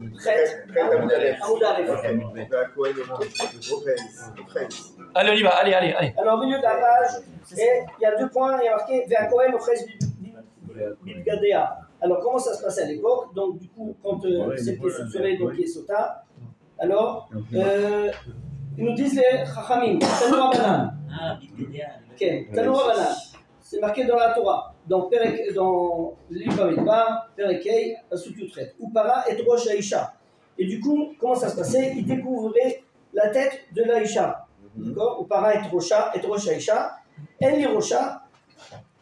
Allez, on y va, allez. Alors, au milieu de la page, il y a 2 points, il y a marqué Vers Cohen au Ches Bilgadea. Alors, comment ça se passait à l'époque? Donc, du coup, quand c'était soupçonné, donc Yesota, alors, ils nous disent les Chachamim, Tanoura Banan. Tanoura Banan. C'est marqué dans la Torah, dans l'Ibn Bamidbar, Perekei, Asukutret, Upara et Rosh Aïcha. Et du coup, comment ça se passait? Ils découvraient la tête de l'Aïcha. D'accord? Upara et Rosh Aïcha. Enli Rocha,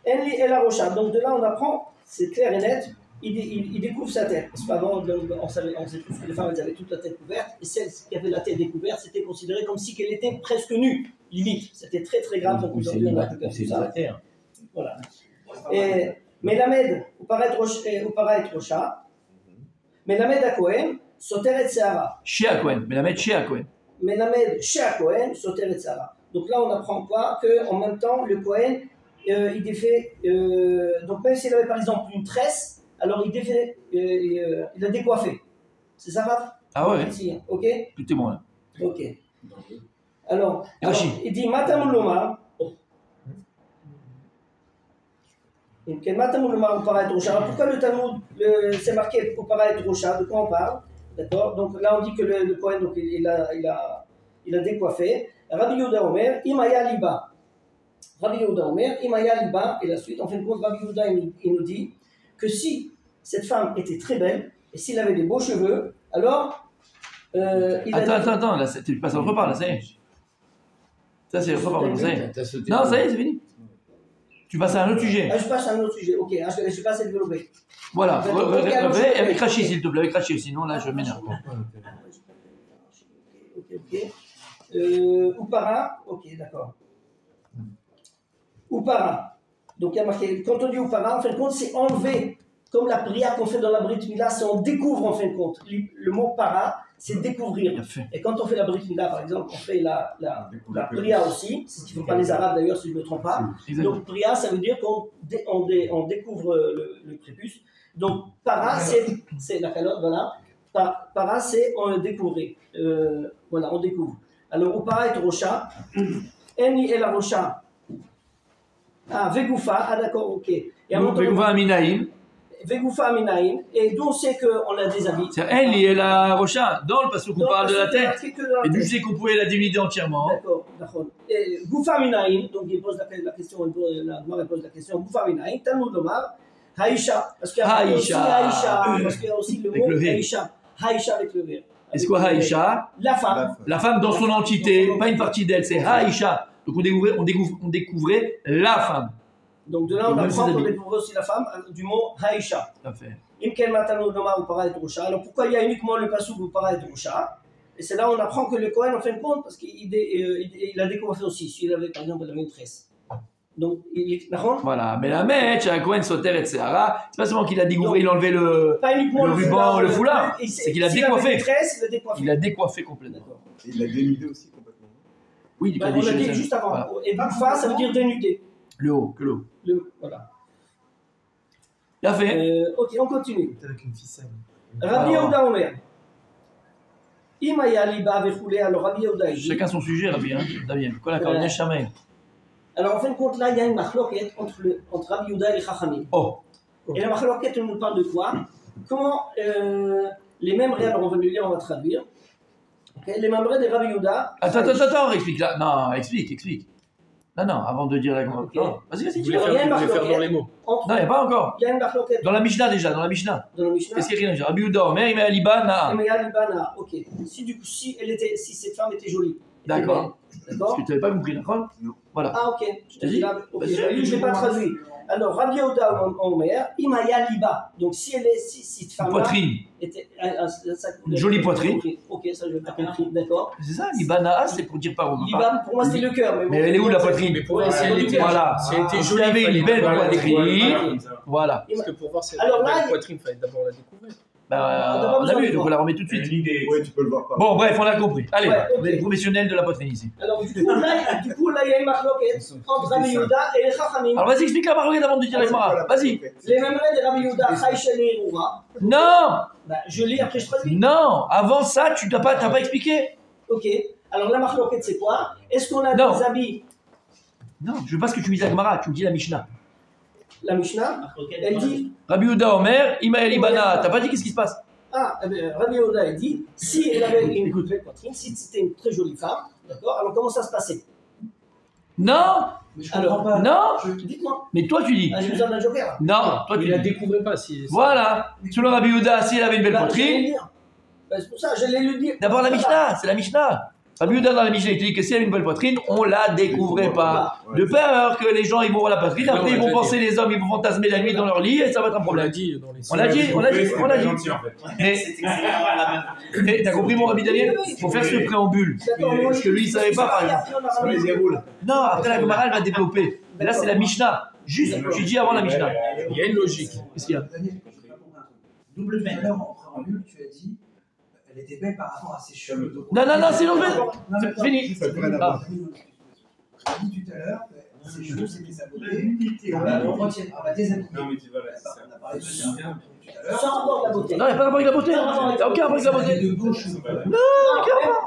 Enli Ela Rocha. Donc de là, on apprend, c'est clair et net, il découvre sa tête. Parce qu'avant, on sait tous que les femmes, elles avaient toute la tête couverte, et celle qui avait la tête découverte, c'était considéré comme si elle était presque nue, limite. C'était très très grave. Donc aujourd'hui, on a pu faire tout ça. Voilà. Melamed, Upara et Rocha, Melamed à Cohen, Soteret Seara. Chez à Cohen, Melamed chez à Cohen. Melamed chez à Cohen, Soteret Seara. Donc là, on apprend quoi? Qu'en même temps, le Cohen, il défait, donc même s'il avait par exemple une tresse, alors il défait, il a décoiffé. C'est ça, Raph? Ah ouais? Ici, ok? Tout est bon là. Ok. Alors il dit Matamuloma. Matamuloma ou paraître Rocha. Pourquoi le Talmud, c'est marqué pour paraître Rocha? De quoi on parle? D'accord? Donc là, on dit que le Cohen, donc, il a décoiffé. Rabbi Yehuda Omer, Imaya Liba. Rabbi Yehuda Omer, Imaya Liba, et la suite, en fin de compte, Rabbi Yehuda, il nous dit que si cette femme était très belle, et s'il avait des beaux cheveux, alors. Attends, là, tu passes au repas, là, ça y est. Ça, c'est le repas, ça y est. Non, ça y est, c'est fini. Tu passes à un autre sujet. Je passe à un autre sujet, ok, je passe à développer. Voilà, avec Rachid, s'il te plaît, avec Rachid, sinon là, je m'énerve. Ok. Upara, ok, d'accord. Upara. Donc il y a marqué, quand on dit Upara, en fin de compte, c'est enlever, comme la prière qu'on fait dans la Brit Mila, c'est on découvre en fin de compte. Le mot para, c'est découvrir. Et quand on fait la Brit Mila, par exemple, on fait la prière aussi, c'est ce qu'ils font pas les Arabes d'ailleurs, si je ne me trompe pas. Donc prière, ça veut dire qu'on découvre le prépuce. Donc para, c'est la calotte, voilà. Para, c'est on découvre. Voilà, on découvre. Alors, Upara et Rocha, Eni et la Rocha, Vegoufa, d'accord, ok. Vegoufa Aminaïm. Vegoufa Aminaïm, et d'où on sait qu'on a des habits. C'est Eni et la Rocha, dans le passage qu'on parle de la tête, et d'où je sais qu'on pouvait la divinité entièrement. D'accord, d'accord. Goufa Aminaïm, donc il pose la question, la Gemara pose la question, Goufa Aminaïm, Talmud Lomar, Haïcha, parce qu'il y a aussi Haïcha, parce qu'il y a aussi le mot Haïcha, Haïcha avec le verbe. Et c'est quoi Haïcha? La femme. La femme dans son entité, pas une partie d'elle, c'est Haïcha. Donc on découvrait la femme. Donc de là on apprend qu'on découvre aussi la femme du mot Haïcha. Tout à fait. Alors pourquoi il y a uniquement le passage ou para et Rocha? Et c'est là où on apprend que le Cohen en fin de compte, parce qu'il a découvert aussi, s'il avait par exemple une tresse. Donc, voilà, mais la mèche, à Cohen Soter et Seara, c'est pas seulement qu'il a découvert, il a enlevé le ruban, le foulard, c'est qu'il a décoiffé. Il a décoiffé complètement. Il l'a dénudé aussi complètement. Oui, il a dénudé juste avant. Voilà. Et Boufa, ça veut dire dénudé. Le haut, que l'eau. Voilà. Il a fait. Ok, on continue. Avec une ficelle. Rabbi Yehuda Omer. Imaya Liba Vechoulé, alors Rabbi Yehuda. Chacun son sujet, Rabbi, hein. Damien. Quoi la carrière Chamaï? Alors en fin de compte, là, il y a une marloquette entre Rabbi Yehuda et les Chachamim. Oh. Et la marloquette, on nous parle de quoi? Comment les mêmes règles, on va le lire, on va traduire. Okay, les membres de Rabbi Yehuda. Attends, explique là. Non, explique. Non, avant de dire la grande. Okay. Non, vas-y, tu voulais faire dans les mots. Non, il n'y a pas encore. Il y a une marloquette. Dans la Mishnah déjà, dans la Mishnah. Qu'est-ce qu'il y a? Rabbi Yehuda, Omer, Imaya Liba, Naa. Imaya Liba, Naa, ok. Si cette femme était jolie. D'accord. Parce que tu n'avais pas compris, d'accord? Voilà. Ah, ok. Je te dis. Je ne l'ai pas traduit. Alors, Rabbi Yehuda Omer, Imaya Liba. Donc, si cette femme-là. Poitrine. Une jolie poitrine. Ok, ça, je n'ai pas compris. D'accord. C'est ça, Libana, c'est pour dire pas. Liba, pour moi, c'est le cœur. Mais elle est où la poitrine? Mais pour voir si elle était jolie, il y avait une belle poitrine. Voilà. Parce que pour voir si elle avait une belle poitrine, il fallait d'abord la découvrir. Bah, on a vu, donc on la remet tout de suite. Oui, tu peux le voir. Bon, bref, on a compris. Allez, Ouais, on est les professionnels de la poitrine ici. Alors, du coup, là, il y a une marloquette entre Rabbi Yehuda et les Chachamim. Alors, vas-y, explique la marloquette avant de dire la Gemara. Vas-y. Les mêmes de Rabbi Yehuda, Chaïchel et Eroura. Non. Bah, je lis, après je traduis. Non, avant ça, tu n'as pas expliqué. Ok. Alors, la marloquette, c'est quoi? Est-ce qu'on a Non. des habits? Non, je veux pas ce que tu me dis à Gemara, tu me dis la Mishnah. La Mishnah, elle dit. Rabbi Yehuda Omer, Imael Ibana, t'as pas dit qu'est-ce qui se passe? Ah, Rabbi Yehuda, elle dit, si elle avait une belle poitrine, si c'était une très jolie femme, d'accord, alors comment ça se passait? Non. Alors, Non. dites-moi. Mais toi tu dis. Ah, j'ai besoin d'un joker. Non, toi tu Il la dis. découvrait pas si. Voilà. Selon Rabbi Yehuda, si elle avait une belle Bah, je vais poitrine. le dire. Bah, c'est pour ça, je l'ai lu dire. D'abord la Mishnah, c'est la Mishnah. Rabbi Yehuda dans la Mishnah, il te dit que si elle a une belle poitrine, on la découvrait pas. De peur que les gens ils vont voir la poitrine, après ils vont penser les hommes, ils vont fantasmer la nuit dans leur lit et ça va être un On l'a problème. dit dans les. On l'a dit. Ouais, Mais t'as compris mon Rabbi Daniel? Faut faire ce préambule. Parce que lui il savait pas par exemple. Non, après la Gemara elle va développer. Mais là c'est la Mishnah. Juste, tu dis avant la Mishnah. Il y a une logique. Qu'est-ce qu'il y a? Double peine. En préambule, tu as dit, elle était belle par rapport à ses cheveux. Non, c'est l'autre. C'est fini. Ah. Tu as dit tout à l'heure que ses cheveux c'était sa beauté. Et on va déshabiller. Non, mais tu vois, là, On a parlé de ça tout à l'heure. Sans rapport de la beauté. Non, il n'y a pas de rapport avec la beauté. T'as aucun rapport avec la beauté. De beaux cheveux.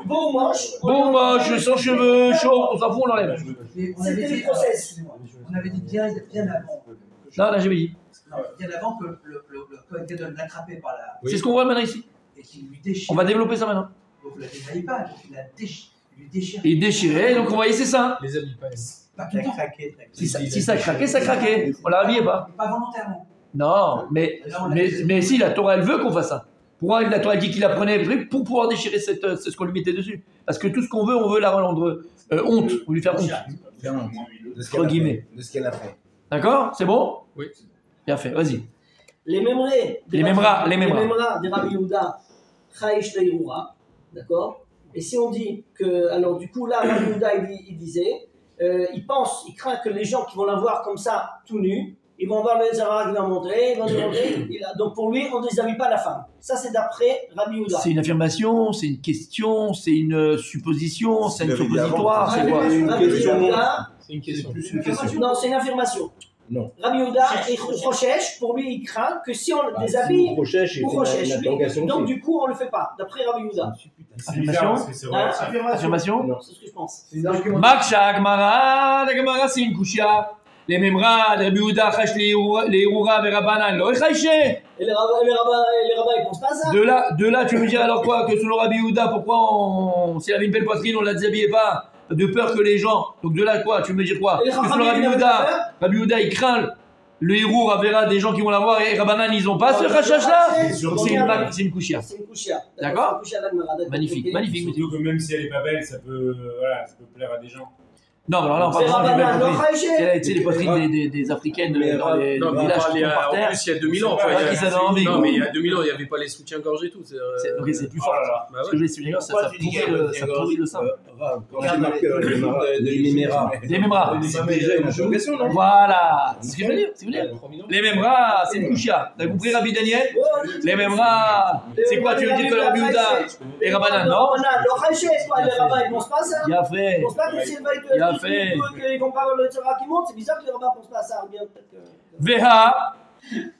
Beau, moche. Bon, moche, sans cheveux, chaud, on s'en fout, on l'enlève. Et on avait C'était dit, le process. excusez-moi, on avait dit bien avant. Non, là, j'ai jamais dit. Bien avant que le Kohen Gadol l'attrapait par la. C'est ce qu'on voit maintenant ici. Et qu'il lui déchire. On va développer ça maintenant. Donc il ne la détaille pas, donc il lui déchire. Il déchirait, donc on voyait c'est ça. Les habits pas. Pas tout le temps. Si ça craquait, ça craquait. On l'a habillé pas. Pas volontairement. Non, mais si la Torah elle veut qu'on fasse ça. Pourquoi la Torah dit qu'il apprenait pour pouvoir déchirer c'est ce qu'on lui mettait dessus. Parce que tout ce qu'on veut, on veut la rendre honte, ou lui faire honte. Entre guillemets. De ce qu'elle a fait. D'accord? C'est bon? Oui. Bien fait, vas-y. Les mémorés. Les mémras. Les mémras des Rabbi Yehuda, Chaïch Leïroura. D'accord? Et si on dit que. Alors, du coup, là, Rabbi Yehuda, il disait, il craint que les gens qui vont la voir comme ça, tout nu, ils vont voir le Zara qui va montrer, ils vont demander. Donc, pour lui, on ne déshabille pas la femme. Ça, c'est d'après Rabbi Yehuda. C'est une affirmation, c'est une question, c'est une supposition, c'est un suppositoire, c'est quoi? C'est une question. Non, c'est une affirmation. Non. Rabbi Yehuda et Rochesh, pour lui, il craint que si on le déshabille, ou Rochesh, donc du coup, on ne le fait pas, d'après Rabbi Yehuda. Affirmation? C'est ce que je pense. Maksha, Gemara, la Gemara c'est une kushia. Les Memra, les Rabbi Yehuda, Chash, les Eroura, les Rabbanan, le Chaïché. Et les rabbins, ils pensent pas à ça. De là, tu veux me dire alors quoi? Que selon Rabbi Yehuda, pourquoi s'il avait une belle poitrine, on ne la déshabillait pas? De peur que les gens. Donc de là, quoi? Tu veux me dire quoi? Que selon Rabbi Yehuda, il craint le héros verra des gens qui vont la voir et Rabbanan, ils n'ont pas ce rachach là. C'est une kushia. C'est une kushia. D'accord? Magnifique. Surtout que même si elle n'est pas belle, ça peut plaire à des gens. Non, mais alors là, on parle vraiment d'une belle poitrine. Tu sais, les poitrines des Africaines dans les villages qui sont par terre. En plus, il y a 2000 ans. Non, mais il y a 2000 ans, il n'y avait pas les soutiens-gorge et tout. Donc c'est plus fort. Parce que les soutiens-gorge, ça pourrit le sein. Les Memra. C'est déjà une interrogation, non? Voilà. C'est ce que je veux dire. Les Memra, c'est une kushia. T'as compris, Rabbi Daniel? Les Memra, c'est quoi? Tu veux dire que le Rabbi Yehuda et Rabbanan, non? Le Chaïché, les rabbins, ils pensent pas à ça. Il a fait. Ils pensent pas que s'il va être. Ils vont pas avoir le Torah qui monte, c'est bizarre que les rabbins pensent pas à ça. Veha.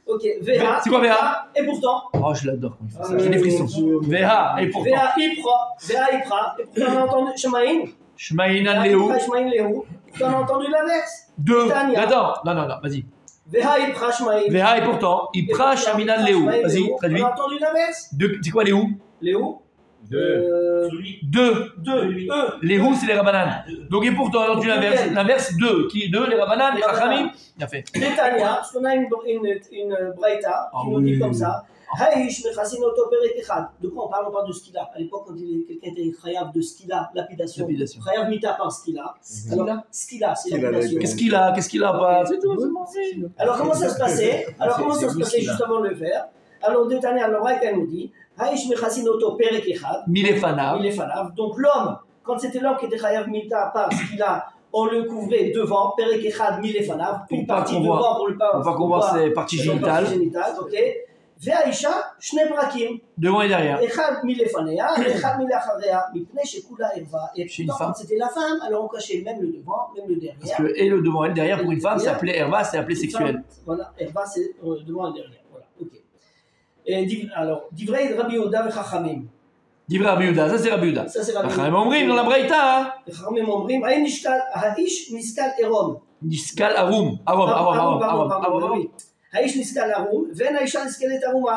Ok, Veha. C'est quoi Veha? Et pourtant. Oh, je l'adore quand il fait ça. J'ai des frissons. Veha, et pourtant. Veha Ipra. Et pourtant, on a entendu Shemaïn. Shemaïnan Léo. Shemaïn Léo. On a entendu l'inverse. Deux. Attends. Non, vas-y. Veha Ipra Shemaïn. Veha, et pourtant. Ipra Sheminan Léo. Vas-y, traduis. On a entendu l'inverse. C'est quoi Léo? Léo. Deux. Les c'est les Rabbanan. Donc, et pourtant, alors tu l'inverses. L'inverse, deux. Qui est deux? Les Rabbanan, les Chachamim. Bien fait. Netanya, parce qu'on a une braïta qui nous dit comme ça. De quoi on parle? On parle de skila. À l'époque, quand quelqu'un était chayav de skila, lapidation. Chayav mita par skila. Alors, skila, c'est lapidation. Qu'est-ce qu'il a pas? C'est tout. Alors, comment ça se passait? Juste avant de le faire? Alors, Netanya, le braïta nous dit. Milefanav. Donc l'homme, quand c'était l'homme qui était chayav mita par skila, on le couvrait devant, perek echad milefanav, une partie devant pour le pas qu'on voit ses parties génitales. Ok. והאישה שני פרקים, Devant et derrière. אחד מלפניה ואחד מלאחריה, מפני שכולה ערווה. Et Chez une pourtant, femme. quand c'était la femme, alors on cachait même le devant, même le Parce derrière. que et le devant et le derrière pour une femme, c'est appelé herba, c'est appelé sexuel. Voilà, Herba c'est devant et derrière. Voilà, ok. Et, alors, divrei Rabbi Yehuda v'chachamim. Divrei Rabbi Yehuda, ça c'est Rabbi Yehuda. Ça c'est Rabbi Chachamim omrim dans la Braïta, hein. חכמים אומרים, האיש נזקל עירום. Niskal arum, arum. oui. האיש נזקל ערום, ואין האישה נזקלת ערומה.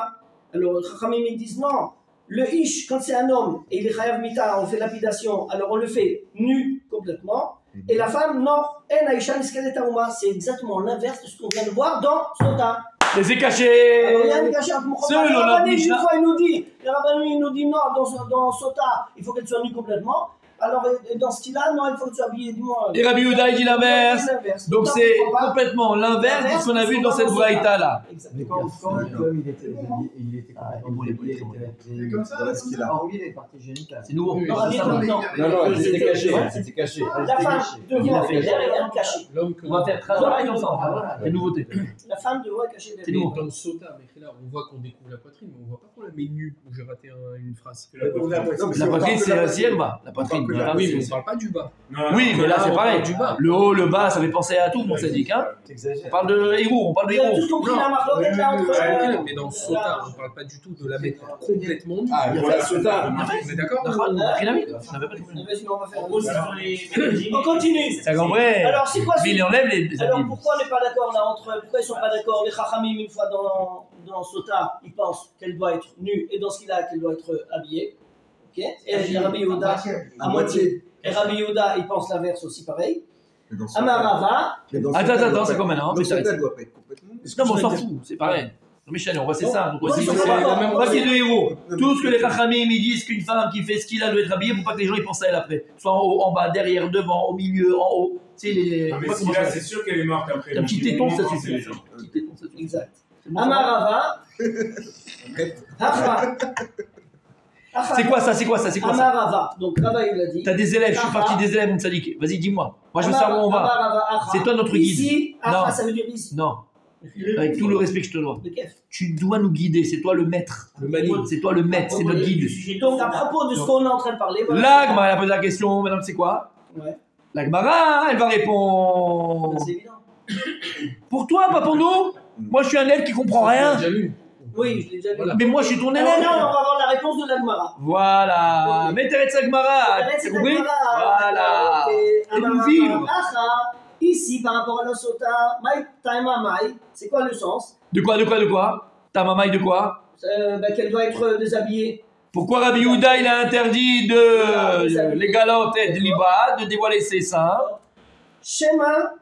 Alors, חכמים ils disent non, le ish, quand c'est un homme, et il est chayav mita, on fait lapidation, alors on le fait nu complètement, et la femme, non, en האישה נזקלת ערומה, c'est exactement l'inverse de ce qu'on vient de voir dans Sota. Mais c'est caché. Alors, il y a une cachette, les Rabbanim, une fois, ils nous disent non, dans Sota, il faut qu'elle soit nue complètement. Alors, dans ce style-là, non, il faut que tu sois habillé du moins. Et Rabbi Yehuda, il dit l'inverse. Donc c'est complètement l'inverse de ce qu'on a vu dans cette braïta là. Exactement. Quand l'homme il était comme ça, dans ce qu'il a envie des parties génitales. C'est nouveau. Non, c'était caché. C'était caché. la femme devant et derrière cachée. L'homme que On va faire travail ensemble. C'est nouveauté. La femme devant est cachée C'est derrière. nouveau. dans le sota, mais là, on voit qu'on découvre la poitrine, mais on voit pas qu'on la met nue. Ou j'ai raté une phrase. La poitrine, c'est aussi herba. La poitrine. Ah oui, mais on parle pas du bas. Oui, mais là c'est on pareil. parle du bas. Le haut, le bas, ça fait penser à tout, mon sadique. Hein. On parle de héros, on parle de Vous avez héros. tous compris la marloquette là entre. Mais dans le sota, on parle pas du tout de la mettre complètement nue. Ah, pour la sota. On est d'accord? Vas-y, on va faire. On continue. C'est en vrai. Alors, c'est quoi ce. Il enlève les Alors habits. pourquoi on n'est pas d'accord là entre. Pourquoi ils sont pas d'accord? Les Chachamim, une fois dans Sota, ils pensent qu'elle doit être nue, et dans ce qu'il a, qu'elle doit être habillée. Ok. Et Rabbi Yehuda, à moitié. Et Rabbi Yehuda, il pense l'inverse aussi pareil. Amarava. Attends, c'est quoi maintenant? Le sota doit pas être complètement. Non, mais on s'en fout, c'est pareil. Michel, on voit c'est ça. Donc, Moi, aussi, je suis c'est d'accord. on voit qu'il y a deux héros. Tout ce que les Chachamim ils disent qu'une femme qui fait ce qu'il a doit être habillée, faut pas que les gens ils pensent à elle après. Soit en haut, en bas, derrière, devant, au milieu, en haut. Tu sais, les. Non, mais si là, c'est sûr qu'elle est morte après. Un petit téton, ça suffit. Les gens. Un petit téton, ça suffit. Exact. Amarava. Hacha. C'est quoi ça? C'est quoi ça? C'est quoi ça? Amarava. Donc Rava il l'a dit. T'as des élèves, je suis parti des élèves, mon sadique. Vas-y, dis-moi. Moi, je veux savoir où on va. Amarava, Acha. C'est toi notre guide. Ici, Non. Acha, ça veut dire ici. Non, avec tout le respect que je te dois. De Kef. Tu dois nous guider, c'est toi le maître. Le mani. C'est toi le maître, c'est notre guide. Donc, à propos de ce qu'on est en train de parler. voilà. L'Agma, elle a posé la question, madame, c'est quoi? Ouais, L'Agmara, elle va répondre. c'est évident. Pour toi, pas pour nous? Moi, je suis un élève qui comprend rien. Déjà lu. Oui, je l'ai déjà vu. Voilà. Mais moi, je suis ton Alors, élève. là, on va avoir la réponse de l'Agmara. Voilà. Ok. Mettez Sagmara. C'est Oui. l'Agmara. Voilà. Ok. Et nous Amarava, vivre. Acha. Ici, par rapport à la Sota, Maï, Taima Maï, c'est quoi le sens? De quoi? Ta mamaille de quoi? Qu'elle doit être déshabillée. Pourquoi Rabbi Yehuda, il a interdit de les galotes et de l'Iba, de dévoiler ses seins? Shema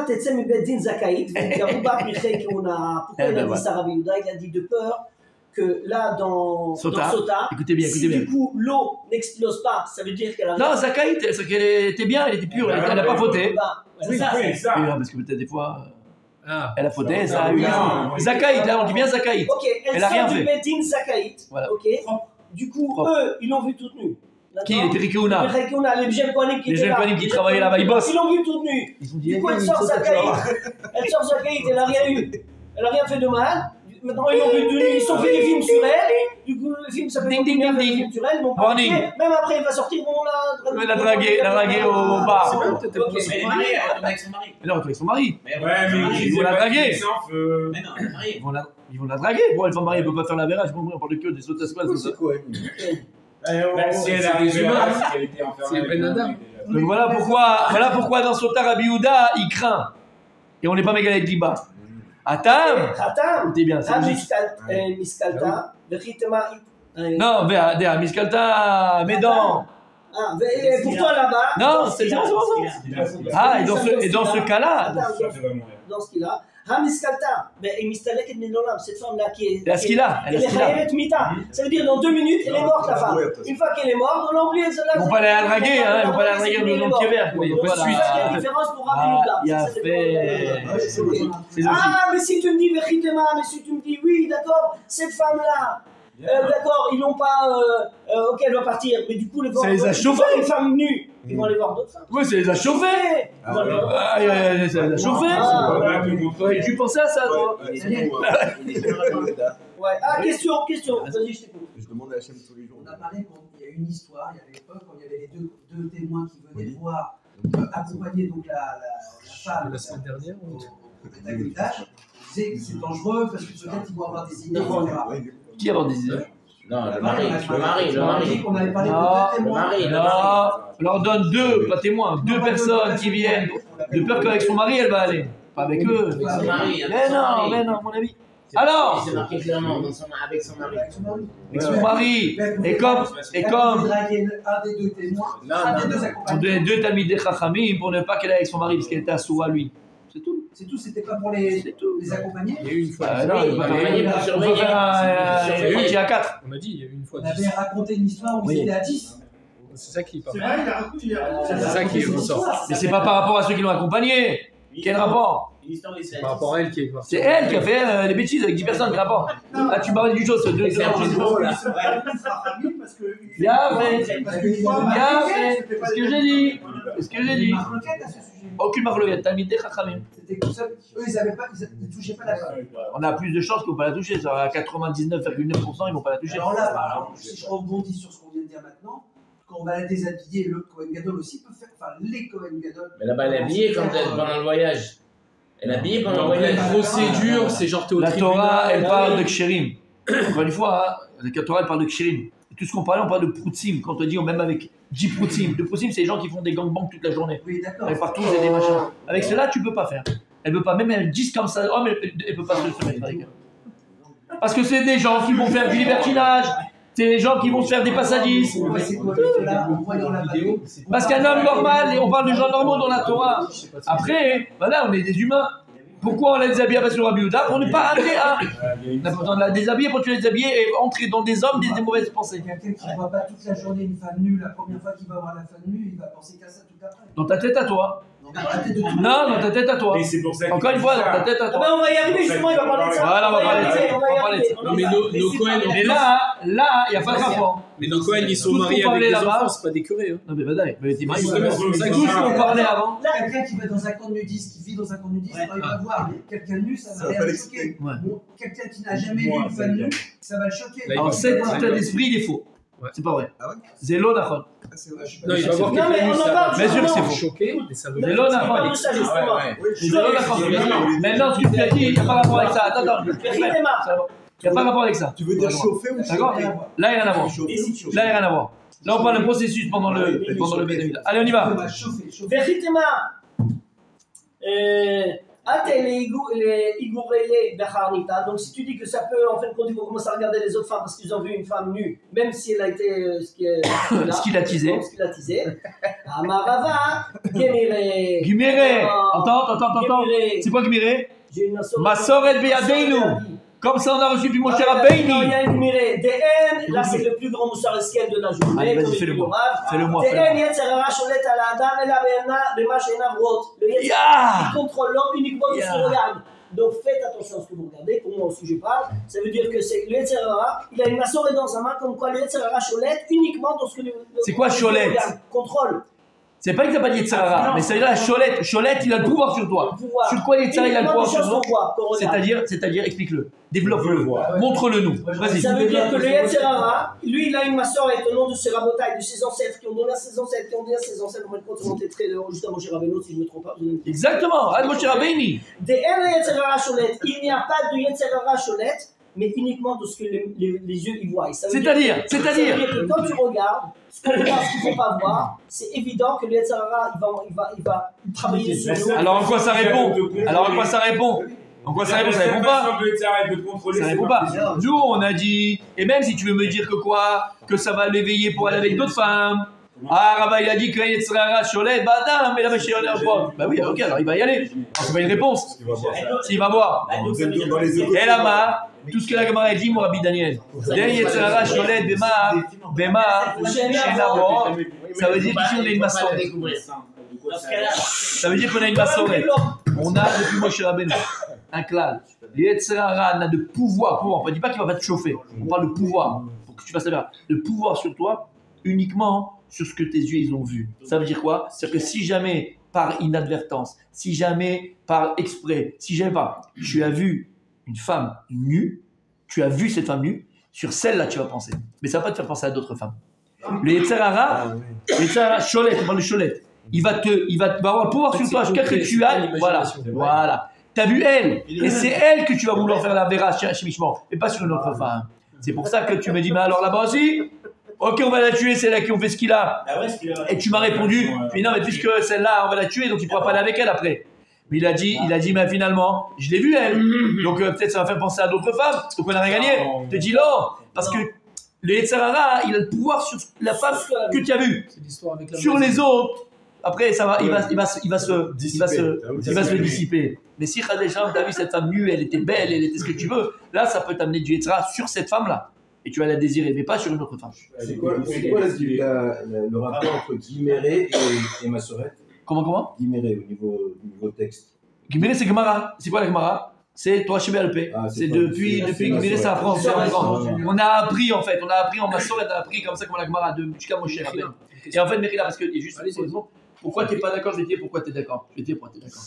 Tetsem Bedin Zakaït, pourquoi il a dit ça Rabbi Yehuda? Il a dit de peur que là, dans Sota, Écoutez bien, si du coup l'eau n'explose pas, ça veut dire qu'elle a. Non, Zakaït, c'est qu'elle était bien, elle était pure, elle n'a pas fauté. Bah, Oui, ça, oui, ça. Oui, non, parce que peut-être des fois, Ah. elle a fauté, ça a non, eu. non, Zakaït, là, on dit bien Zakaït. Ok, Elle a rien sort du fait. Bedin Zakaït. Voilà. Ok. Du coup, Propre. eux, ils l'ont vu toute nue. Qui? Les Terikeuna. Les jeunes Kohanim qui Les étaient jeunes là. Kohanim qui travaillaient là-bas, ils bossent. Ils l'ont vu toute nue. Du coup, elle sort Zakaït. Elle sort Zakaït, elle a rien eu. Elle a rien fait de mal. Maintenant, ils l'ont vu de nuit, ils ont fait des films sur elle. Du coup, le film s'appelle Ding, ding, Continuer à faire ding, des ding. films sur elle. Bon, Warning. même après, il va sortir, bon, là. La draguer au bar. C'est bien, peut-être Ok. possible. Elle est mariée, elle retourne avec son mari. Elle est avec son mari. Mais elle Ouais, retourne avec son mais mari. ils vont la draguer. Sans feu. Mais non, elle est mariée. Ils vont la draguer. Bon, elle femme mariée, elle peut pas faire la verrage. Bon, on parle de que des sauts à squash. C'est quoi? Bah, si elle c'est arrive des à humains. la qu'elle était enfermée C'est avec Ben un Adam. mec, Donc voilà pourquoi dans Sota Rabbi Yehuda, il craint. Et on n'est pas mégalé avec l'Iba. Atam. Atam. Écoutez bien, c'est logique. Miskalta. Vechitema. Non, Véa, Miskalta, Médan. Ah, et pour toi là-bas. Non, c'est ça. Ah, et dans ce cas-là, Attends, Ça, tu vas mourir. dans ce qu'il a. Hamiskalta, mais Mistaleket Minolam, cette femme-là qui est. elle a ce qu'il a. Elle a Elle ce est qu'il a. Chayavet Mita. Ça veut dire dans 2 minutes, elle est morte la femme. Une fois qu'elle est morte, on l'a oublié celle-là. Ils vont pas aller la draguer, hein. Ils vont pas aller la draguer dans le Kéver. Donc c'est ça qu'il y a une différence pour Rabbi Yehuda. Il a Ça, c'est fait. pas- C'est logique. Ah, mais si tu me dis Vechitema, mais si tu me dis oui, d'accord, cette femme-là, D'accord, ils n'ont pas. Ok, elle doit partir, mais du coup, Ça les a chauffés. Les femmes nues, ils vont aller voir d'autres femmes. Oui, ça les a chauffés. Ça les a chauffés. Et tu pensais à ça, toi? Ouais. Ah, question. Vas-y, je t'écoute. Je demande à Hachem tous les jours. On a parlé qu'il y a une histoire, il y avait l'époque quand il y avait les deux témoins qui venaient voir accompagner donc la femme La semaine dernière, au Beth Amikdash. Ils disaient que c'est dangereux parce que peut-être ils vont avoir des idées, etc. Qui a avoir des idées? Non, le mari. On avait parlé de deux témoins. Non, on leur donne deux, pas témoins, deux personnes qui viennent, de peur qu'avec son mari, elle va aller. Pas avec eux. Son mari. Mais non, mon ami. Alors, C'est marqué clairement avec son mari. avec son mari, et comme, Un des deux témoins, un des deux on accompagnants. donnait deux Talmidei Chachamim pour ne pas qu'elle aille avec son mari, parce qu'elle était assourd à lui. C'est tout. C'est tout, c'était pas pour les accompagner. il y a eu une fois. Non, il va faire un match à 4. On a dit, il y a eu une fois. On avait raconté une histoire où ils étaient à 10. C'est ça qui parle. C'est vrai, il a raconté hier. C'est ça qui ressort. Mais c'est pas par rapport à ceux qui l'ont accompagné. Quel rapport? Par rapport à elle qui est partie. C'est elle qui a fait les bêtises avec 10 personnes, quel rapport? Ah, tu parles du chose, deux. Bien fait. C'est ce que j'ai dit. C'est ce que j'ai dit. Aucune marloquette, t'as mis des chachamim. C'était tout ça. Eux, ils touchaient pas la femme. On a plus de chances qu'ils vont pas la toucher. À 99,9%, ils vont pas la toucher. Alors là, si je rebondis sur ce qu'on vient de dire maintenant, quand on va la déshabiller, le Kohen Gadol aussi peut faire, enfin les Kohen Gadol. Mais là-bas, elle est habillée pendant le voyage. Elle est habillée pendant le voyage. La procédure, c'est genre t'es au La tribunal. Torah, elle parle de kshérim. Encore une fois, la Torah, elle parle de kshérim. Et tout ce qu'on parlait, on parle de proutzim. Quand on dit, même avec 10 proutzim. De proutzim, c'est les gens qui font des gangbangs toute la journée. Oui, d'accord. Elle partout, et des machins. Avec cela, tu peux pas faire. Elle peut pas, même elle dit comme ça, oh, mais elle peut pas se mettre avec elle. Parce que c'est des gens qui vont faire du libertinage. C'est les gens qui vont se faire des passadistes. C'est quoi là, en voyant la vidéo. Parce qu'un homme normal, et on parle de gens normaux dans la Torah. Après, voilà, on est des humains. Pourquoi on la déshabille avec le Rabbi Yehuda? On n'est pas amené à. On a besoin de la déshabiller pour tuer les déshabiller et entrer dans des hommes, des mauvaises pensées. Quelqu'un qui ne voit pas toute la journée une femme nue, la première fois qu'il va voir la femme nue, il va penser qu'à ça tout après. Dans ta tête à toi. Non, arrêtez de tout. Non, dans ta tête à toi. Et c'est pour ça que- Encore une fois, dans ta tête à Ah ben, toi. on va y arriver, justement, il va parler de ça. Voilà, on va parler de ça. On va y arriver. Non, mais nos Cohen, Et là, il n'y a pas de rapport. mais nos Cohen, ils sont Tout ce mariés qu'on avec parlait des là-bas. enfants, c'est pas des curés. Hein. Non, mais badaï, mais t'es marié. Justement, Tout ce qu'on parlait avant. Quelqu'un qui va dans un camp de nudistes, qui vit dans un camp de nudistes, quand il va voir quelqu'un nu, ça Ça va va pas le l'exciter. choquer. Ouais. Bon, quelqu'un qui n'a jamais vu une femme nue, ça va le choquer. Là, Alors, cet état d'esprit, il est faux. Ouais. C'est pas vrai. Ah ouais? Zélo nachon. Ah, c'est vrai, je suis pas Non, il va voir Non, mais quelqu'un on nu, en ça parle, va. Bien sûr que c'est justement. faux. Choqué, mais ça veut Zélo On nachon. parle de ça, justement. Zélo nachon. Maintenant, ce que tu as dit, il n'y a pas rapport avec ça. Attends. Il n'y a pas rapport avec ça. Tu veux dire chauffer ou D'accord? chauffer? Là, il n'y a rien à voir. Chauffer ou chauffer? Là, il n'y a rien à voir. Là, on parle d'un processus pendant le Bénédicte. Allez, on y va. Vechitema. Donc si tu dis que ça peut, en fin de compte, il faut commencer à regarder les autres femmes parce qu'ils ont vu une femme nue, même si elle a été Ce qu'il a teasé. Amarava, Gemire. Giméré. Attends. C'est quoi Giméré? J'ai une Masoret beyadeinu. Comme ça, on a reçu du Moshe Non, Rabbeinu. il y a une Gemire. DN, là c'est le plus grand moussar esquel de la journée. Allez, vas-y, fais-le-moi. Fais-le-moi. DN, Yetzerara Sholet ala Adam, Ela Bema Sheina Vrot. Le Yetzerara, Ya. il contrôle l'homme uniquement de ce qu'il regarde. Donc faites attention à ce que vous regardez, pour moi aussi je parle. Ça veut dire que c'est le Yetzerara, il a une massorée dans sa main, comme quoi le Yetzerara Sholet uniquement dans ce que le. C'est quoi Sholet? regarde. Contrôle. C'est pas qu'il t'a pas dit Yetzirara, mais ça veut dire la Cholette. Cholette, il a le pouvoir sur toi. Sur quoi Yetzirara, il a le pouvoir sur toi? C'est-à-dire, explique-le. Développe-le. Montre-le nous. Vas-y. Ça veut dire que le Yetzirara, lui, il a une massorette au nom de ses rabotailles, de ses ancêtres, qui ont donné à ses ancêtres, qui ont dit à ses ancêtres, on va compte monter très juste à Moshe Rabbeinu, si je ne me trompe pas. Exactement. Ad Moshe Rabbeinu. Des Yetzirara Sholet, il n'y a pas de Yetzirara Sholet, mais uniquement de ce que les yeux y voient. C'est-à-dire que quand tu regardes, ce qu'on voit, ce qu'il ne faut pas voir, c'est évident que le Yetzirara, il va travailler sur nous. Alors en quoi ça répond? Ça répond pas. Ça répond pas. Nous, on a dit, et même si tu veux me dire que quoi, que ça va l'éveiller pour aller avec d'autres femmes. Ah, Rabba, il a dit que Yetzirara Sholet, badam, mais la vache est pas. Bah oui, ok, alors il va y aller. C'est pas une réponse. S'il va voir. Et là-bas, tout ce que la Gemara dit, mon Rabbi Daniel. Yetzirara Sholet, Bema, Shenabo. Ça veut dire qu'ici on a une massorette. Ça veut dire qu'on a une massorette. On a depuis Moshe Rabbeinu un klal. Le Yetzer Hara n'a de pouvoir. On ne dit pas qu'il va te chauffer. On parle de pouvoir. Pour que tu fasses la le pouvoir sur toi uniquement sur ce que tes yeux ils ont vu. Ça veut dire quoi? C'est-à-dire que si jamais par inadvertance, si jamais par exprès, si jamais pas, tu as vu une femme nue, tu as vu cette femme nue, sur celle-là tu vas penser. Mais ça va pas te faire penser à d'autres femmes. Le Yetzer Hara, Cholet, on parle de Cholet. Il va avoir pouvoir sur toi jusqu'à ce que tu ailles. Voilà. Tu as vu elle, et c'est elle que tu vas vouloir faire la vera chimiquement, et pas sur une autre femme. C'est pour ça que tu me dis, mais alors là-bas aussi, ok, on va la tuer, c'est là qui ont fait ce qu'il a. Et tu m'as répondu, mais non, mais puisque celle-là, on va la tuer, donc il ne pourra pas aller avec elle après. Mais il a dit, mais finalement, je l'ai vue elle. Donc peut-être ça va faire penser à d'autres femmes, donc on n'a rien gagné. Je te dis non, parce que le Yetzer Hara, il a le pouvoir sur la femme que tu as vue. Sur les autres, après ça va, il va se dissiper. Mais si Khadija, tu as vu cette femme nue, elle était belle, elle était ce que tu veux, là ça peut t'amener du Yetzer Hara sur cette femme-là. Et tu vas la désirer, mais pas sur une autre femme. C'est quoi le rapport entre Guiméré et Massorette? Comment Guiméré au niveau texte. Guiméré, c'est Gemara. C'est quoi la Gemara? C'est toi chez BLP. C'est depuis Guiméré, c'est la France. On a appris en Massorette, on a appris comme ça comme la Gemara de jusqu'à Moshe Rabbeinu. Et en fait, Mérida, parce que il y a juste une raison. Pourquoi tu n'es pas d'accord? Je vais te dire pourquoi tu es d'accord. Je vais te dire pourquoi tu es d'accord.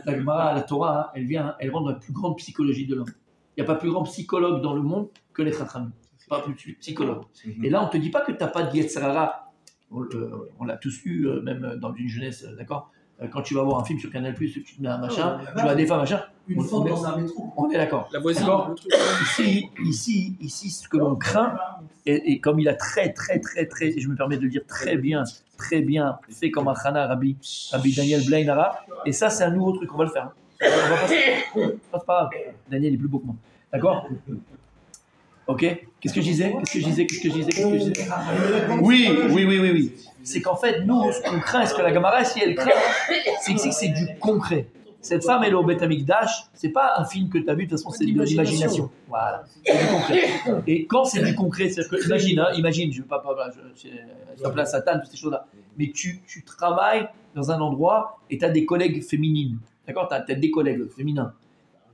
La Gemara, la Torah, elle rentre dans la plus grande psychologie de l'homme. Il n'y a pas plus grand psychologue dans le monde que les Chachamim. Pas plus psychologue. Et là, on ne te dit pas que tu n'as pas de Yetzer Hara. On l'a tous eu, même dans une jeunesse, d'accord? Quand tu vas voir un film sur Canal+, tu te mets un machin, tu vois des femmes, machin. Une fois dans un métro. On est d'accord. La voisine. Ici, ce que l'on craint, et comme il a très, je me permets de le dire très bien fait comme un Chana, Rabbi Daniel Blainara, et ça, c'est un nouveau truc, on va le faire. On va passer. Pas grave. Daniel est plus beau que moi. D'accord? Ok? Qu'est-ce que je disais? Oui. C'est qu'en fait, nous, ce qu'on craint, est-ce que la Gemara, si elle craint, c'est que c'est du concret. Cette femme, elle est au Beth Amikdash, c'est pas un film que tu as vu, de toute façon, c'est de l'imagination. Voilà. C'est du concret. Et quand c'est du concret, c'est-à-dire que, imagine, je ne veux pas appeler à Satan, toutes ces choses-là, mais tu travailles dans un endroit et tu as des collègues féminines. D'accord? Tu as des collègues féminins.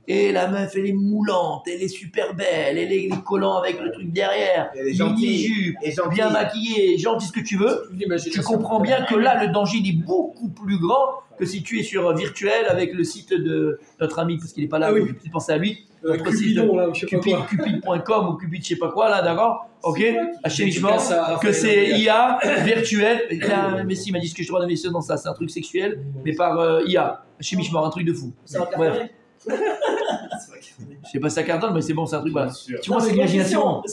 Et la meuf, elle est moulante, elle est super belle, elle est collant avec le truc derrière, mini-jupe, bien maquillée, gentille, ce que tu veux. Tu comprends bien que là, le danger il est beaucoup plus grand que si tu es sur virtuel avec le site de notre ami, parce qu'il n'est pas là, je pensais à lui. Notre site cupid.com ou cupid je sais pas quoi, là, d'accord? Ok? Achemichement, que c'est IA, virtuel. Mais si, il m'a dit ce que je dois investir dans ça, c'est un truc sexuel, mais par IA. Achemichement, un truc de fou. Ouais. Je sais pas si ça cartonne, mais c'est bon, c'est un truc. Voilà. Tu vois, c'est l'imagination.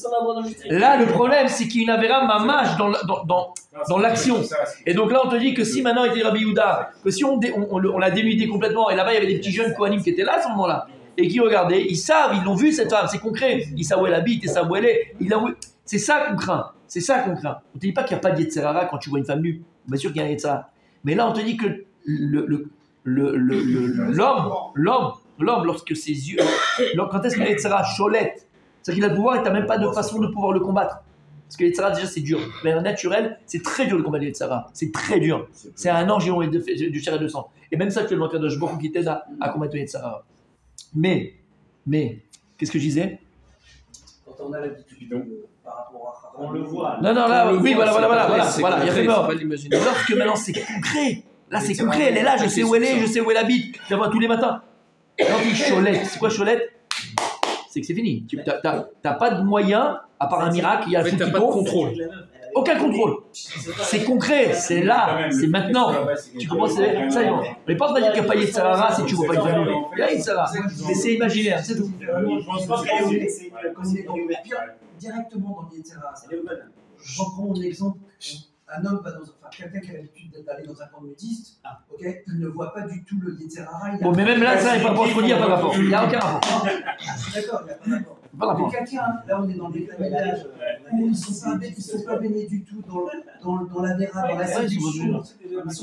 Là, le problème, c'est qu'il y a une avéra mamage dans l'action. Et donc là, on te dit que si maintenant il était Rabbi Yehuda, que si on l'a dénudé complètement, et là-bas, il y avait des petits jeunes Kohanim qui étaient là à ce moment-là, et qui regardaient, ils savent, ils l'ont vu cette femme, c'est concret. Ils savent où elle habite, ils savent où elle est. C'est ça qu'on craint. C'est ça qu'on craint. On te dit pas qu'il n'y a pas de Yetzer Hara quand tu vois une femme nue. Bien sûr qu'il y a un Yetzer Hara. Mais là, on te dit que l'homme, lorsque ses yeux, quand est-ce que Yetzer Hara cholette, c'est-à-dire qu'il a le pouvoir et tu n'as même pas de façon de pouvoir le combattre. Parce que Yetzer Hara, déjà, c'est dur. Mais en naturel, c'est très dur de combattre Yetzer Hara. C'est très dur. C'est un ange du chair et de sang. Et même ça, tu le manques de beaucoup qui t'aide à combattre Yetzer Hara. Mais, qu'est-ce que je disais? Quand on a l'habitude par rapport à... On le voit. Non, là, oui, voilà. Il y a fait mort. Lorsque maintenant, c'est concret. Là, c'est concret. Elle est là, je sais où elle est, je sais où elle habite. Je la vois tous les matins. Quand il cholette, c'est quoi cholette? C'est que c'est fini. Tu n'as pas de moyen, à part un miracle, il y a tu n'as pas de contrôle. Aucun contrôle. C'est concret, c'est là, c'est maintenant. Tu comprends? Ça y est. On n'est pas en train de dire qu'il n'y a pas Yetzer Hara si tu ne vois pas une famille. Il y a Yetzer Hara. Mais c'est imaginaire, c'est tout. Je pense qu'elle est directement dans le Yetzer Hara. Je reprends mon exemple. Un homme va quelqu'un qui a l'habitude d'aller dans un camp de nudistes, ok, il ne voit pas du tout le Yetzer Hara. Bon, mais même là, ça n'est pas pour ce qu'on dit, il n'y a pas de rapport. Il n'y a aucun rapport. D'accord, il n'y a pas de rapport. Mais quelqu'un, là on est dans le déclamage, ils sont pas baignés du tout dans la vera, dans la séduction.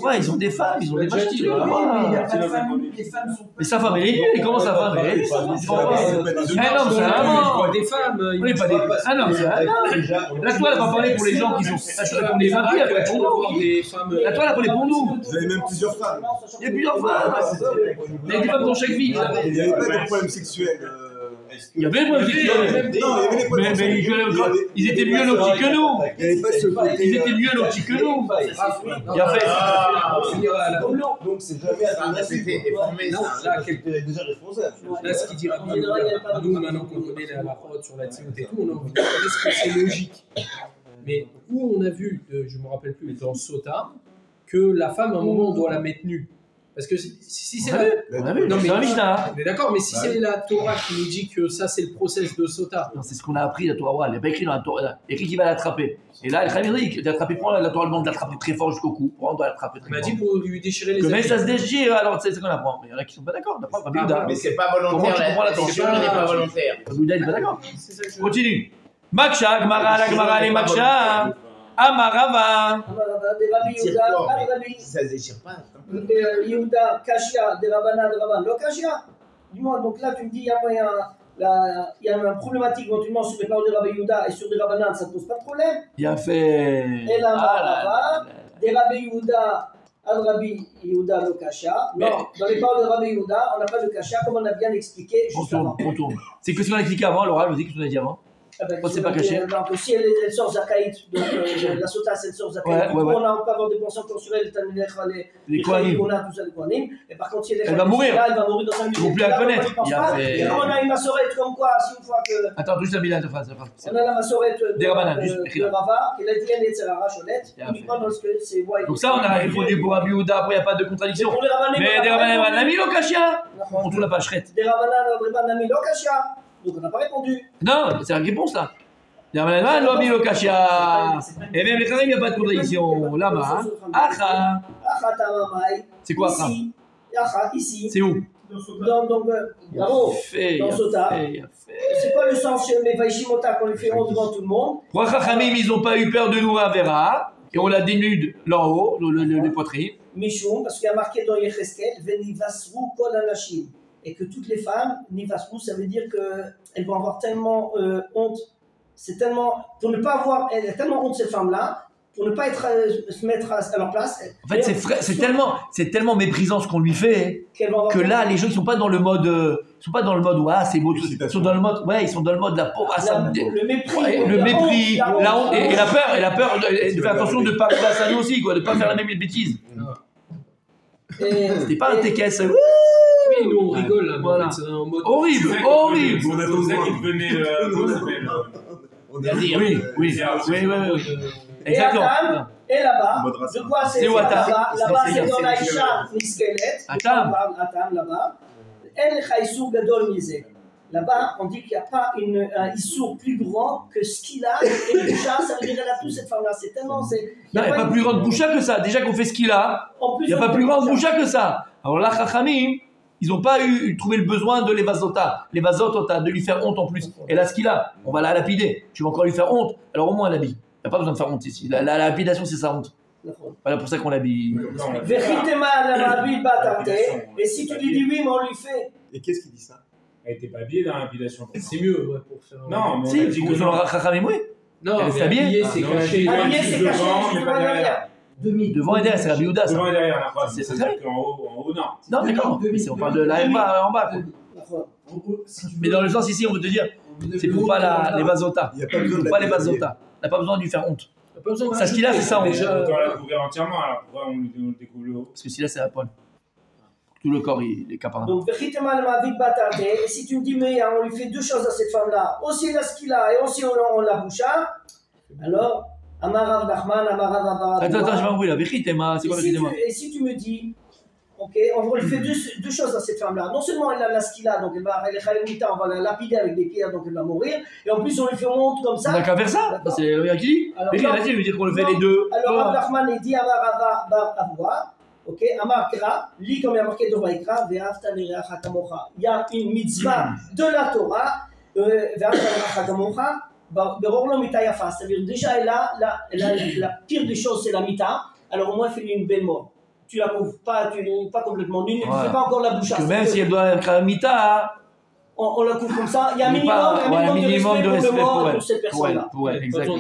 Ouais, ils ont des femmes, ils ont des machins. Oui, mais il n'y a pas de femmes, les femmes sont pas. Mais sa femme, elle est nulle, et comment sa femme, elle est nulle? Un homme, c'est un homme. Des femmes. Oui, pas des. Un homme, c'est un homme. Là, toi, elle va parler pour les gens qui sont. Là, tu réponds des femmes, elle va pour nous. Des femmes. Là, toi, elle a parlé pour nous. Vous avez même plusieurs femmes. Il y a plusieurs femmes. Il y a des femmes dans chaque vie. Il n'y avait pas de problème sexuel. Il y avait des problèmes sexuels. Non, il y avait des problèmes sexuels. Ils étaient mieux lotis que nous. Il n'y avait pas ce côté. Ils étaient mieux lotis que nous. Et en fait, Donc c'est jamais à C'était déformé, Non, ça. là, est déjà responsable. Là, ce qu'il dit Rabbi Yehuda, nous, maintenant qu'on connaît la prod sur la timout et tout, on a envie de savoir est-ce que c'est logique. Mais où on a vu, je ne me rappelle plus, dans Sota, que la femme, à un moment, on doit la mettre nue. Parce que si c'est on a vu, Non, mais c'est un Mishnah. on est d'accord, mais si c'est la Torah qui nous dit que ça, c'est le process de Sota. Non, c'est ce qu'on a appris, la Torah. Il n'y a pas écrit dans la Torah. Il y a écrit qu'il va l'attraper. Et là, elle est d'attraper pour la Torah, demande de l'attraper très fort jusqu'au cou. On doit l'attraper On très m'a fort. dit pour lui déchirer les Que même habits. ça se déchire, alors c'est ce qu'on apprend. Mais il y en a qui sont pas d'accord. D'accord, Rabbi Yehuda. Mais c'est pas Comment volontaire, tu comprends la la Torah? décision n'est pas volontaire. Rabbi Yehuda, il est pas d'accord. C'est ça que je- Continue. Maksha, Gmara, la Gmara, les Maksha. Amarava. Des Rabbi Yehuda, pas de Rabbi Ça se déchire pas. Yehuda, Kashia, des Rabbanan, de Rabban, le Kashia. Dis-moi, donc là tu me dis, il y a une problématique éventuellement sur les paroles de Rabbi Yehuda et sur des Rabbanan, ça ne pose pas de problème. Il a fait. Et la Marava, des Rabbi Yehuda, al Rabbi Yehuda, le Kashia. Non, dans les paroles de Rabbi Yehuda, on n'a pas de Kashia, comme on a bien expliqué juste avant. On tourne. C'est que ce qu'on a expliqué avant, Laura, vas-y, que tu as dit avant. Ah ben, Pourquoi c'est pas caché? Donc, si elle sort Zakaït, donc la Sota, c'est une sort Zakaït. Ouais. On peut avoir des pensions consensuelles, Les Kohanim. on a tout ça, les Kohanim. Et par contre, si elle est Elle va mourir. là, elle va mourir dans 5 minutes. Ils vont plus la Là, connaître. on y pense Il y a pas. fait- Et comme on a une massorette comme quoi, si une fois que. Attends, juste la Milan, la phrase. On a la massorette Des Rabbanan, juste écris de là. Rava, qui a dit elle est la racholette, Il y a uniquement lorsque c'est voix. Donc ça, on a répondu pour Rabbi Yehuda, après il n'y a pas de contradiction. Pour les Rabbanim, Mais des Rabbanan, on a mis le Kashia. On tourne la page chrette. Des Rabbanan, on a mis l'Okashia. Donc on n'a pas répondu. Non, c'est la réponse là. Des Rabbanan, on a mis le Kashia. Et même les Kharim, il n'y a pas de contradiction. Là-bas, Acha. Achatamamai. C'est quoi Acha? Ici. Acha, ici. C'est où? Donc, bravo. Dans Sota. C'est quoi le sens chez les Vaishimota qu'on lui fait honte devant tout le monde? Pour Chachamim, ils n'ont pas eu peur de Noura Vera. Et on la dénude là en haut, les poitrines. Michou, parce qu'il y a marqué dans Yecheskel, Venivasru kol anashim. Et que toutes les femmes, Nivasru, ça veut dire qu'elles vont avoir tellement honte. C'est tellement. Pour ne pas avoir. Elle a tellement honte, cette femme-là, pour ne pas se mettre à leur place. En fait, c'est tellement méprisant ce qu'on lui fait qu'elle va avoir que là, les gens ils sont pas dans le mode, ils sont pas dans le mode ouais, c'est beau, ils sont dans le mode, ouais, ils sont dans le mode la pauvre, le mépris, ouais, le mépris, la honte et la peur de faire attention de pas faire ça nous aussi, quoi, de pas faire la même bêtise. C'était pas un TKS. Oui, nous on rigole là, mais Voilà. en fait, c'est en mode. Horrible. On attend ça qui devenait. Comment ça s'appelle Oui. Et Exactement. Atam, et là-bas, de quoi c'est où Atam? Là-bas, c'est dans la Isha Niskelet. Atam. Atam, là-bas. El Chaïsou Gadol Mizé. Là-bas, on dit qu'il n'y a pas un Issour plus grand que ce qu'il a. Et le chat, ça veut dire qu'elle a tout cette femme-là. C'est tellement. Non, il n'y a pas plus grande boucha que ça. Déjà qu'on fait ce qu'il a, il n'y a pas plus grande boucha que ça. Alors là, Chachamim, ils n'ont pas trouvé le besoin de l'Evazota. L'Evazota, de lui faire honte en plus. Et là, ce qu'il a, on va la lapider. Tu vas encore lui faire honte. Alors au moins, on l'habille. Il n'y a pas besoin de faire honte ici. La lapidation, c'est sa honte. Voilà pour ça qu'on l'habille. Et si tu lui dis oui, mais on lui fait. Et qu'est-ce qui dit ça? Elle était pas habillée dans l'habillation. C'est mieux, ouais, pour faire. Non, mais on Si, a dit que non. Chachamim, oui. Non, Elle mais s'est habillée. habillé, c'est Non, caché. Habillé, c'est caché, devant, juste mais pas devant derrière. Devant et derrière, c'est Rabbi Yehuda, ça. Devant et derrière, la phrase. C'est C'est-à-dire qu'en haut, non. Non, d'accord. Mais si on parle de là en bas, quoi. Mais dans le sens ici, on veut te dire, c'est pour pas les Vazota. Il n'y a pas besoin de Pas la les Vazota. On n'a pas besoin de lui faire honte. T'as pas besoin de Ça, ce qu'il a, c'est ça, on déjà. On l'a couvert entièrement, alors pourquoi on le découvre le haut? Parce que si là, c'est la poêle. Tout le corps, il est capable. Donc, et si tu me dis, mais on lui fait deux choses à cette femme-là, aussi la skila et aussi on la boucha, alors, Amarav Nachman, Amarav Abarad. Attends, je vais envoyer la Vechitema. C'est quoi la Vechitema? Et si tu me dis, ok, on lui fait deux choses à cette femme-là. Non seulement elle a la skila, donc elle est chalimita, on va la lapider avec des pierres, donc elle va mourir, et en plus on lui fait honte comme ça. On n'a qu'à faire ça. C'est le qui dit. Alors, Vechit, il veut dire qu'on le fait les deux. Alors, Rav Nachman, il dit Amarav Abarad. Ok, Amar Kra, lit comme il y a marqué dans Vaikra, Ve'afta l'Ireacha Kamocha. Il y a une mitzvah de la Torah, Ve'afta l'Ireacha Kamocha, Beror lo mita yafa, c'est-à-dire déjà la pire des choses c'est la mita, alors au moins fais-lui une belle mort. Tu la couvres pas, pas complètement nue, ne fais pas encore la bouche. Parce que même si elle doit être à mita, on la couvre comme ça, il y a un minimum de respect pour cette personne-là. Pour elle, exactement.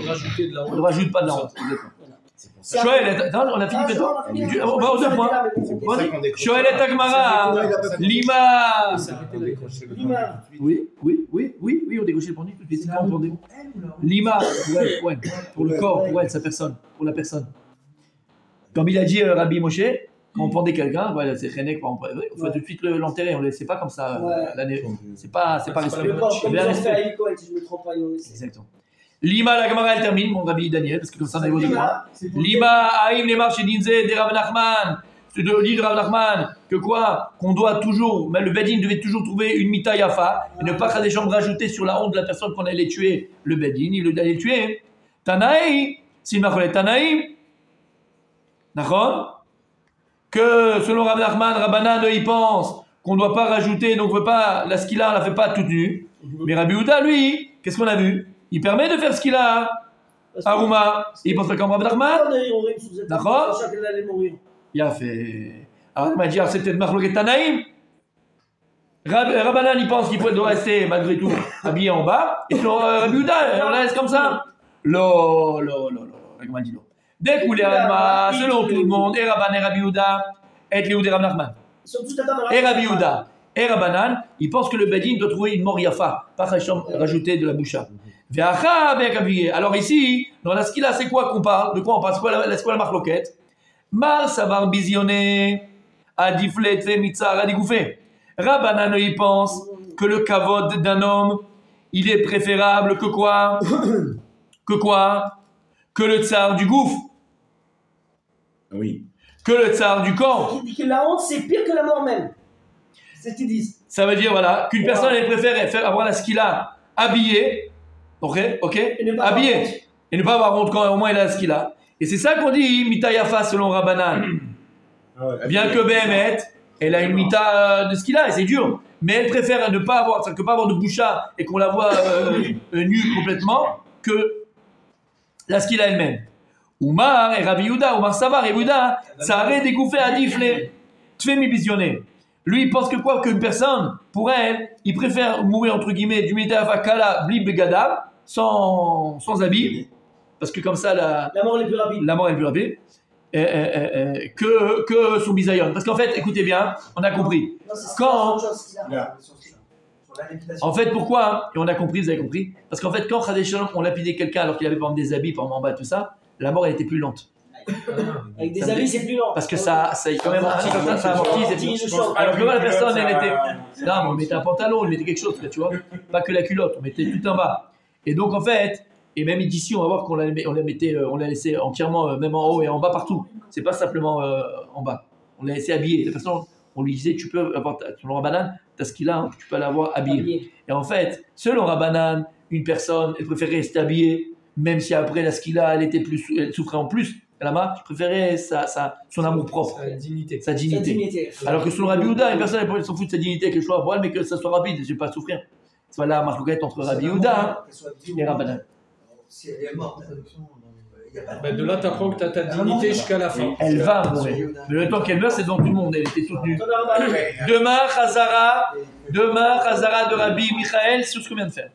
On ne rajoute pas de la honte. On ne rajoute pas de la honte. Shoel, on a fini maintenant. On va aux deux points. Shoel et Agmara, Lima. Oui, on décochait le pendu tout de suite. Lima, ouais, pour le corps, pour elle, sa personne, pour la personne. Comme il a dit Rabbi Moshe, quand on pendait quelqu'un, voilà, c'est Renek, il faut tout de suite l'enterrer, on ne laisse pas comme ça. C'est pas respectueux. Comme ils ont fait à Eliko, si je ne me trompe pas, ils ont laissé. Exactement. Lima, la Gemara, elle termine, mon Rabbi Daniel, parce que comme ça on arrive aux deux points. Lima, Aïm, les marches, Dinze, des Rav Nachman. C'est de l'île de Rav Nachman, que quoi? Qu'on doit toujours, mais le Bedin devait toujours trouver une mita yafa, et ne pas faire des chambres rajoutées sur la honte de la personne qu'on allait tuer. Le Bedin, il allait le tuer. Tanaï, c'est une marque, Tanaï, d'accord? Que selon Rav Nachman, Rabbanan, il pense qu'on ne doit pas rajouter, donc on ne veut pas, la skila, on ne la fait pas toute nue. Mais Rabbi Houda, lui, qu'est-ce qu'on a vu? Il permet de faire ce qu'il a à Rouma. Il pense pas comme Rav Nachman. D'accord? Il a fait. Alors il m'a dit, c'est peut-être Marloquet Tanaïm. Rabbanan, il pense qu'il doit rester malgré tout habillé en bas. Et sur Rabbi Houda, on la laisse comme ça. Non. Il m'a dit non. Dès qu'on les Rama, selon tout le monde, et Rabban et Rabbi Houda, et Léoud et Rav Nachman. Et Rabbi Houda et Rabbanan, ils pensent que le Bedin doit trouver une mort yafa, pas rajouter de la boucha. Alors ici, dans la skila, c'est quoi qu'on parle? De quoi on parle? C'est quoi la marloquette? Mar savar bisionné, adiflet fait mitzar adigouffé. Rabbanan, il pense que le kavod d'un homme, il est préférable que quoi? Que le tsar du gouffre. Oui. Que le tsar du corps. Qui dit que la honte, c'est pire que la mort même. C'est ce qu'ils disent. Ça veut dire, voilà, qu'une personne, elle préfère avoir la skila habillée. Ok, habillé. Et ne pas avoir honte quand au moins il a ce qu'il a. Et c'est ça qu'on dit mita yafa selon Rabbanan. Bien que Behemet, elle a une mita de ce qu'il a et c'est dur. Mais elle préfère ne pas avoir, que pas avoir de boucha et qu'on la voit nue complètement que la ce qu'il a elle-même. Oumar et Rabbi Houda, Oumar Savar et Bouddha, ça arrête découfé à difler. Tu fais mi visionner. Lui, il pense que quoi qu'une personne, pour elle, il préfère mourir entre guillemets du mita yafa kala blib begadav. Sans habit, parce que comme ça la mort est plus rapide. La mort est plus rapide que son bisayon. Parce qu'en fait, écoutez bien, on a compris. En fait, pourquoi? Et on a compris, vous avez compris. Parce qu'en fait, quand Khadéchalom on lapidait quelqu'un alors qu'il avait par exemple des habits, par exemple en bas, tout ça, la mort elle était plus lente. Avec des habits, c'est plus lent. Parce que ça quand même ça amortise. Alors que moi, la personne, elle était. Non, mais on mettait un pantalon, on mettait quelque chose, tu vois. Pas que la culotte, on mettait tout en bas. Et donc en fait, et même ici, on va voir qu'on la laissé entièrement, même en haut et en bas partout. C'est pas simplement en bas. On l'a laissé habillé. La personne, on lui disait, tu peux avoir selon Rabbanan, t'as ce qu'il a, hein, tu peux l'avoir habillé. Et en fait, selon Rabbanan, une personne, elle préférait rester habillée, même si après la skila, elle souffrait en plus. Là-bas, je préférais son amour propre, sa dignité. Alors que selon Rabbi Houda, une personne elle s'en fout de sa dignité, qu'elle soit voile, mais que ça soit rapide, je ne vais pas souffrir. C'est là la marque entre Rabbi Houda et Rabbanan. Si elle est morte, de là, tu apprends que tu as ta dignité jusqu'à la fin. Elle va mourir. Mais le temps qu'elle meurt, c'est devant tout le monde. Elle était soutenue. Demain, Chazara de Rabbi Michael, c'est ce qu'on vient de faire.